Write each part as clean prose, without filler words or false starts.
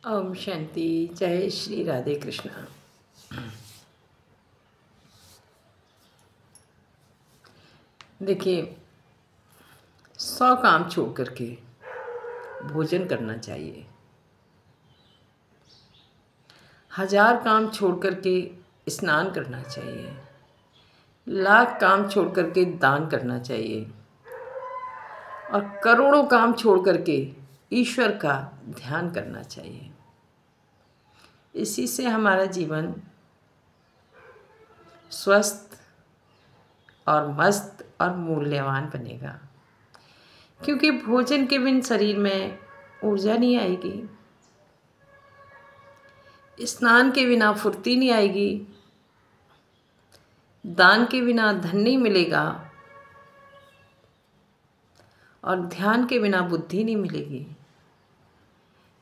ओम शांति। जय श्री राधे कृष्णा। देखिए, 100 काम छोड़ करके भोजन करना चाहिए। 1000 काम छोड़ करके स्नान करना चाहिए। लाख काम छोड़ करके दान करना चाहिए और करोड़ों काम छोड़ करके ईश्वर का ध्यान करना चाहिए। इसी से हमारा जीवन स्वस्थ और मस्त और मूल्यवान बनेगा, क्योंकि भोजन के बिन शरीर में ऊर्जा नहीं आएगी, स्नान के बिना फुर्ती नहीं आएगी, दान के बिना धन नहीं मिलेगा और ध्यान के बिना बुद्धि नहीं मिलेगी।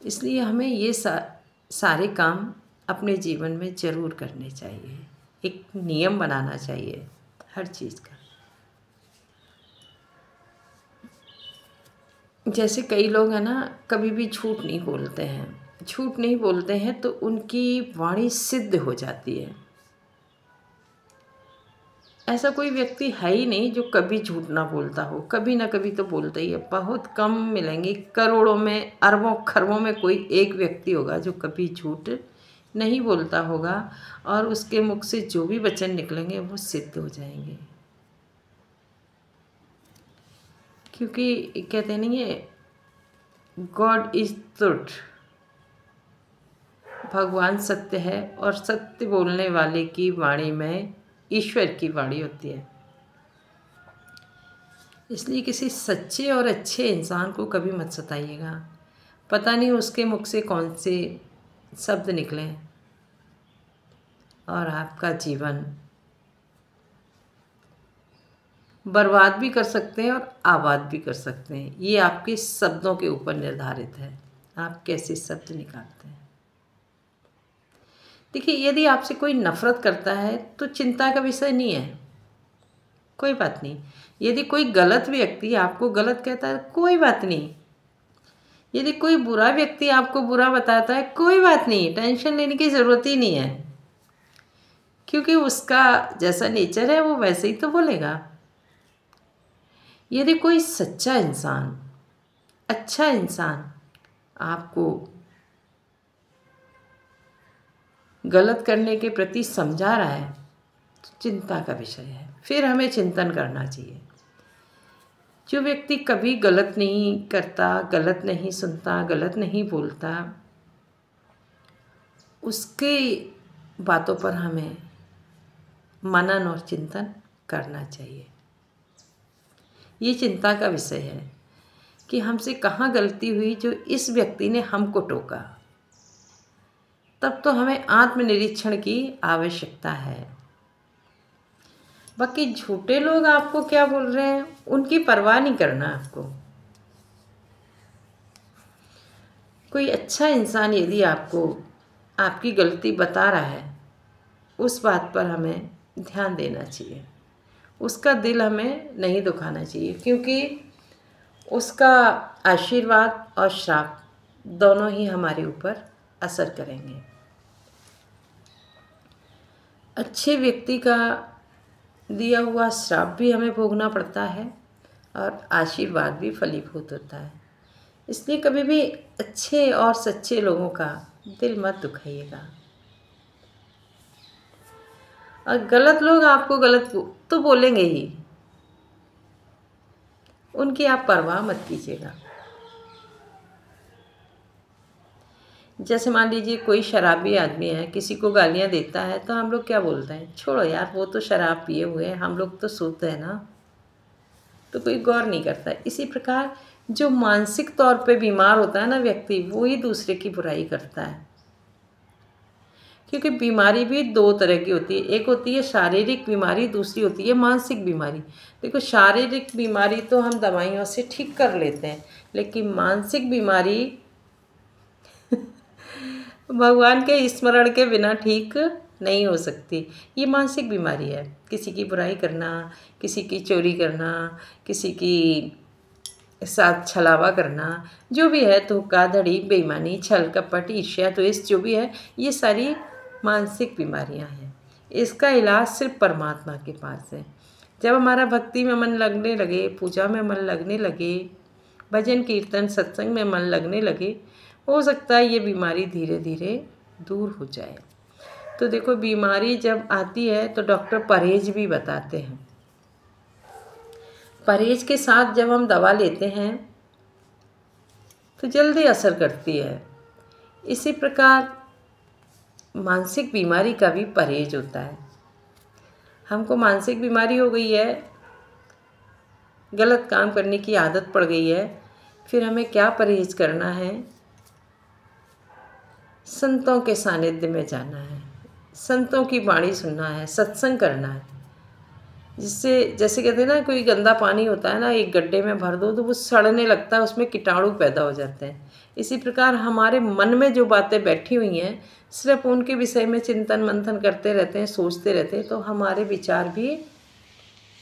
इसलिए हमें ये सारे काम अपने जीवन में ज़रूर करने चाहिए। एक नियम बनाना चाहिए हर चीज़ का। जैसे कई लोग हैं ना, कभी भी झूठ नहीं बोलते हैं। झूठ नहीं बोलते हैं तो उनकी वाणी सिद्ध हो जाती है। ऐसा कोई व्यक्ति है ही नहीं जो कभी झूठ ना बोलता हो। कभी ना कभी तो बोलता ही है। बहुत कम मिलेंगे, करोड़ों में, अरबों खरबों में कोई एक व्यक्ति होगा जो कभी झूठ नहीं बोलता होगा और उसके मुख से जो भी वचन निकलेंगे वो सिद्ध हो जाएंगे। क्योंकि कहते नहीं है, गॉड इज ट्रुथ, भगवान सत्य है और सत्य बोलने वाले की वाणी में ईश्वर की वाणी होती है। इसलिए किसी सच्चे और अच्छे इंसान को कभी मत सताइएगा। पता नहीं उसके मुख से कौन से शब्द निकलें और आपका जीवन बर्बाद भी कर सकते हैं और आबाद भी कर सकते हैं। ये आपके शब्दों के ऊपर निर्धारित है, आप कैसे शब्द निकालते हैं। देखिए, यदि आपसे कोई नफरत करता है तो चिंता का विषय नहीं है, कोई बात नहीं। यदि कोई गलत व्यक्ति आपको गलत कहता है, कोई बात नहीं। यदि कोई बुरा व्यक्ति आपको बुरा बताता है, कोई बात नहीं, टेंशन लेने की ज़रूरत ही नहीं है, क्योंकि उसका जैसा नेचर है वो वैसे ही तो बोलेगा। यदि कोई सच्चा इंसान, अच्छा इंसान आपको गलत करने के प्रति समझा रहा है तो चिंता का विषय है। फिर हमें चिंतन करना चाहिए। जो व्यक्ति कभी गलत नहीं करता, गलत नहीं सुनता, गलत नहीं बोलता, उसके बातों पर हमें मनन और चिंतन करना चाहिए। ये चिंता का विषय है कि हमसे कहाँ गलती हुई जो इस व्यक्ति ने हमको टोका। तब तो हमें आत्मनिरीक्षण की आवश्यकता है। बाकी झूठे लोग आपको क्या बोल रहे हैं उनकी परवाह नहीं करना आपको। कोई अच्छा इंसान यदि आपको आपकी गलती बता रहा है, उस बात पर हमें ध्यान देना चाहिए। उसका दिल हमें नहीं दुखाना चाहिए, क्योंकि उसका आशीर्वाद और श्राप दोनों ही हमारे ऊपर असर करेंगे। अच्छे व्यक्ति का दिया हुआ श्राप भी हमें भोगना पड़ता है और आशीर्वाद भी फलीभूत होता है। इसलिए कभी भी अच्छे और सच्चे लोगों का दिल मत दुखाइएगा। और गलत लोग आपको गलत तो बोलेंगे ही, उनकी आप परवाह मत कीजिएगा। जैसे मान लीजिए कोई शराबी आदमी है, किसी को गालियाँ देता है तो हम लोग क्या बोलते हैं, छोड़ो यार, वो तो शराब पिए हुए हैं, हम लोग तो शुद्ध है ना, तो कोई गौर नहीं करता। इसी प्रकार जो मानसिक तौर पे बीमार होता है ना व्यक्ति, वो ही दूसरे की बुराई करता है। क्योंकि बीमारी भी दो तरह की होती है, एक होती है शारीरिक बीमारी, दूसरी होती है मानसिक बीमारी। देखो, शारीरिक बीमारी तो हम दवाइयों से ठीक कर लेते हैं, लेकिन मानसिक बीमारी भगवान के स्मरण के बिना ठीक नहीं हो सकती। ये मानसिक बीमारी है। किसी की बुराई करना, किसी की चोरी करना, किसी की साथ छलावा करना, जो भी है, धोखाधड़ी, बेईमानी, छल कपट, ईर्ष्या, द्वेष, जो भी है, ये सारी मानसिक बीमारियां हैं। इसका इलाज सिर्फ परमात्मा के पास है। जब हमारा भक्ति में मन लगने लगे, पूजा में मन लगने लगे, भजन कीर्तन सत्संग में मन लगने लगे, हो सकता है ये बीमारी धीरे धीरे दूर हो जाए। तो देखो, बीमारी जब आती है तो डॉक्टर परहेज भी बताते हैं। परहेज के साथ जब हम दवा लेते हैं तो जल्दी असर करती है। इसी प्रकार मानसिक बीमारी का भी परहेज होता है। हमको मानसिक बीमारी हो गई है, गलत काम करने की आदत पड़ गई है, फिर हमें क्या परहेज करना है? संतों के सानिध्य में जाना है, संतों की वाणी सुनना है, सत्संग करना है। जिससे, जैसे कहते हैं ना, कोई गंदा पानी होता है ना, एक गड्ढे में भर दो तो वो सड़ने लगता है, उसमें कीटाणु पैदा हो जाते हैं। इसी प्रकार हमारे मन में जो बातें बैठी हुई हैं, सिर्फ उनके विषय में चिंतन मंथन करते रहते हैं, सोचते रहते हैं, तो हमारे विचार भी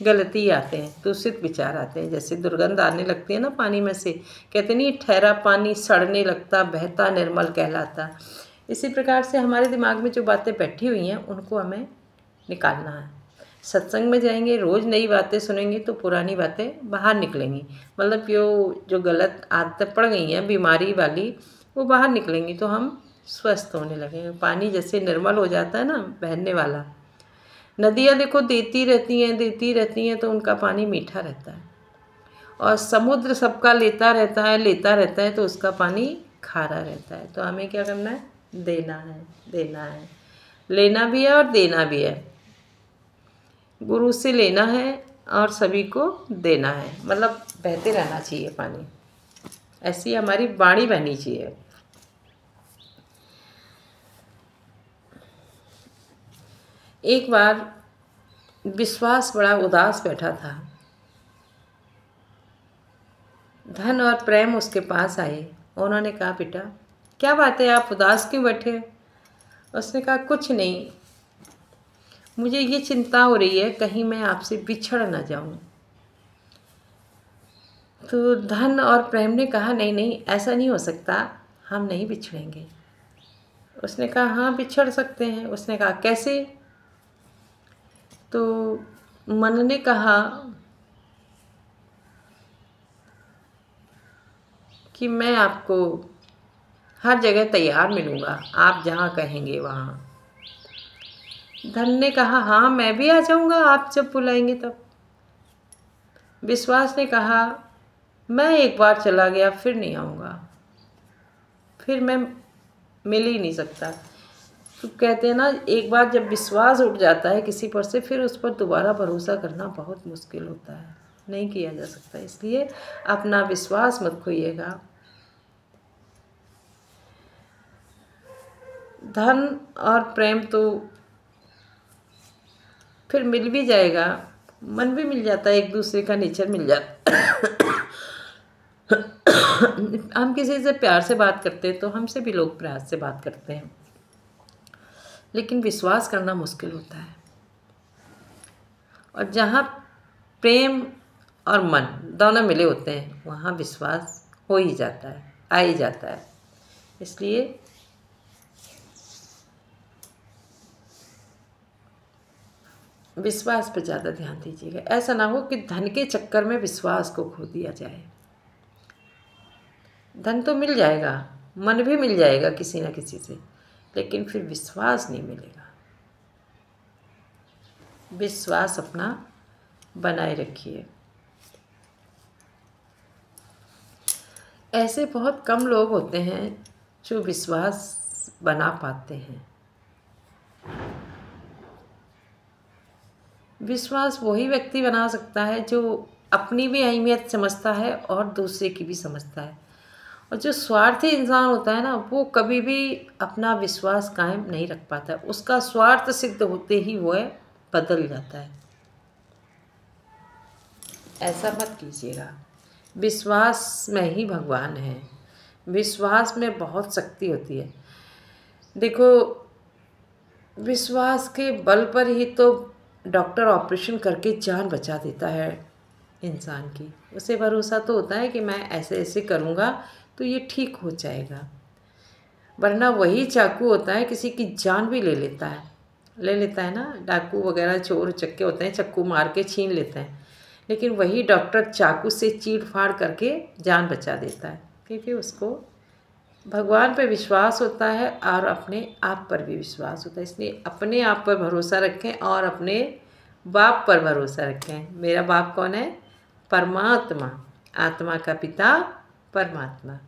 गलती आते हैं, दूषित विचार आते हैं। जैसे दुर्गंध आने लगती है ना पानी में से, कहते नहीं, ठहरा पानी सड़ने लगता, बहता निर्मल कहलाता। इसी प्रकार से हमारे दिमाग में जो बातें बैठी हुई हैं उनको हमें निकालना है। सत्संग में जाएंगे, रोज़ नई बातें सुनेंगे तो पुरानी बातें बाहर निकलेंगी। मतलब जो गलत आदतें पड़ गई हैं बीमारी वाली, वो बाहर निकलेंगी तो हम स्वस्थ होने लगेंगे। पानी जैसे निर्मल हो जाता है ना, बहने वाला, नदियाँ देखो देती रहती हैं तो उनका पानी मीठा रहता है। और समुद्र सबका लेता रहता है तो उसका पानी खारा रहता है। तो हमें क्या करना है? देना है, लेना भी है और देना भी है। गुरु से लेना है और सभी को देना है, मतलब बहते रहना चाहिए पानी। ऐसी हमारी वाणी बहनी चाहिए। एक बार विश्वास बड़ा उदास बैठा था। धन और प्रेम उसके पास आए। उन्होंने कहा, बेटा क्या बात है, आप उदास क्यों बैठे? उसने कहा, कुछ नहीं, मुझे ये चिंता हो रही है कहीं मैं आपसे बिछड़ ना जाऊं। तो धन और प्रेम ने कहा, नहीं नहीं, ऐसा नहीं हो सकता, हम नहीं बिछड़ेंगे। उसने कहा, हाँ बिछड़ सकते हैं। उसने कहा, कैसे? तो मन ने कहा कि मैं आपको हर जगह तैयार मिलूँगा, आप जहाँ कहेंगे वहाँ। धन ने कहा, हाँ मैं भी आ जाऊँगा आप जब बुलाएंगे तब। विश्वास ने कहा, मैं एक बार चला गया फिर नहीं आऊँगा, फिर मैं मिल ही नहीं सकता। तो कहते हैं ना, एक बार जब विश्वास उठ जाता है किसी पर से, फिर उस पर दोबारा भरोसा करना बहुत मुश्किल होता है, नहीं किया जा सकता। इसलिए अपना विश्वास मत खोइएगा। धन और प्रेम तो फिर मिल भी जाएगा, मन भी मिल जाता है, एक दूसरे का नेचर मिल जाता हम किसी से प्यार से बात करते हैं तो हमसे भी लोग प्यार से बात करते हैं, लेकिन विश्वास करना मुश्किल होता है। और जहाँ प्रेम और मन दोनों मिले होते हैं वहाँ विश्वास हो ही जाता है, आ ही जाता है। इसलिए विश्वास पर ज़्यादा ध्यान दीजिएगा। ऐसा ना हो कि धन के चक्कर में विश्वास को खो दिया जाए। धन तो मिल जाएगा, मन भी मिल जाएगा किसी न किसी से, लेकिन फिर विश्वास नहीं मिलेगा। विश्वास अपना बनाए रखिए। ऐसे बहुत कम लोग होते हैं जो विश्वास बना पाते हैं। विश्वास वही व्यक्ति बना सकता है जो अपनी भी अहमियत समझता है और दूसरे की भी समझता है। और जो स्वार्थी इंसान होता है ना, वो कभी भी अपना विश्वास कायम नहीं रख पाता। उसका स्वार्थ सिद्ध होते ही वह बदल जाता है। ऐसा मत कीजिएगा। विश्वास में ही भगवान है। विश्वास में बहुत शक्ति होती है। देखो, विश्वास के बल पर ही तो डॉक्टर ऑपरेशन करके जान बचा देता है। इंसान की। उसे भरोसा तो होता है कि मैं ऐसे ऐसे करूँगा तो ये ठीक हो जाएगा, वरना वही चाकू होता है किसी की जान भी ले लेता है ना। डाकू वगैरह चोर चक्के होते हैं, चाकू मार के छीन लेते हैं, लेकिन वही डॉक्टर चाकू से चीड़ फाड़ करके जान बचा देता है, क्योंकि उसको भगवान पर विश्वास होता है और अपने आप पर भी विश्वास होता है। इसलिए अपने आप पर भरोसा रखें और अपने बाप पर भरोसा रखें। मेरा बाप कौन है? परमात्मा, आत्मा का पिता परमात्मा।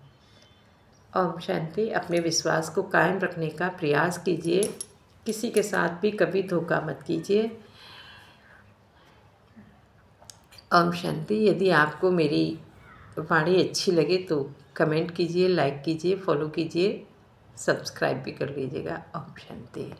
ओम शांति। अपने विश्वास को कायम रखने का प्रयास कीजिए, किसी के साथ भी कभी धोखा मत कीजिए। ओम शांति। यदि आपको मेरी वाणी अच्छी लगे तो कमेंट कीजिए, लाइक कीजिए, फॉलो कीजिए, सब्सक्राइब भी कर लीजिएगा। ओम शांति।